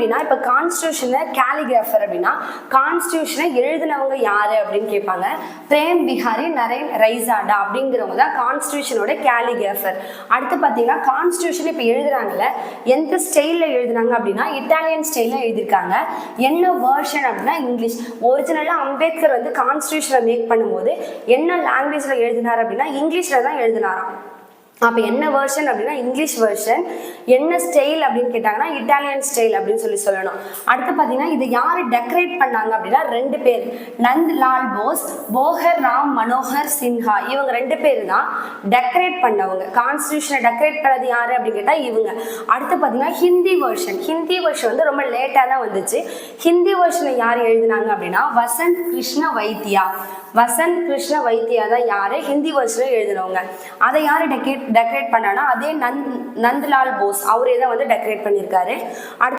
அப்படின்னா இப்போ கான்ஸ்டியூஷனை கேலிகிராஃபர் அப்படின்னா கான்ஸ்டியூஷனை எழுதினவங்க யாரு அப்படின்னு கேட்பாங்க. பிரேம் பிஹாரி நரேன் ரைசாடா அப்படிங்கிறவங்க தான் கான்ஸ்டியூஷனோட கேலிகிராஃபர். அடுத்து பார்த்தீங்கன்னா கான்ஸ்டியூஷன் இப்போ எழுதுறாங்கல்ல, எந்த ஸ்டைலில் எழுதுனாங்க அப்படின்னா இட்டாலியன் ஸ்டைலில் எழுதியிருக்காங்க. என்ன வேர்ஷன் அப்படின்னா இங்கிலீஷ். ஒரிஜினலாக அம்பேத்கர் வந்து கான்ஸ்டியூஷனை மேக் பண்ணும்போது என்ன லாங்குவேஜில் எழுதினார் அப்படின்னா இங்கிலீஷில் தான் எழுதினாராம். அப்போ என்ன வேர்ஷன் அப்படின்னா இங்கிலீஷ் வேர்ஷன். என்ன ஸ்டைல் அப்படின்னு கேட்டாங்கன்னா இட்டாலியன் ஸ்டைல் அப்படின்னு சொல்லணும். அடுத்து பார்த்தீங்கன்னா இது யார் டெக்கரேட் பண்ணாங்க அப்படின்னா 2 பேர், நந்த்லால் போஸ், போஹர் ராம் மனோகர் சின்ஹா. இவங்க 2 பேர் தான் டெக்கரேட் பண்ணவங்க. கான்ஸ்டியூஷனை டெக்கரேட் பண்ணது யார் அப்படின்னு கேட்டால் இவங்க. அடுத்து பார்த்தீங்கன்னா ஹிந்தி வேர்ஷன் வந்து ரொம்ப லேட்டாக தான் வந்துச்சு. ஹிந்தி வேர்ஷனை யார் எழுதினாங்க அப்படின்னா வசந்த் கிருஷ்ண வைத்தியா தான் யாரு ஹிந்தி வேர்ஷனில் எழுதினவங்க. அதை யார் டெக்கரேட் பண்ணானா அதே நந்த்லால் போஸ், அவரே தான் வந்து டெக்கரேட் பண்ணியிருக்காரு.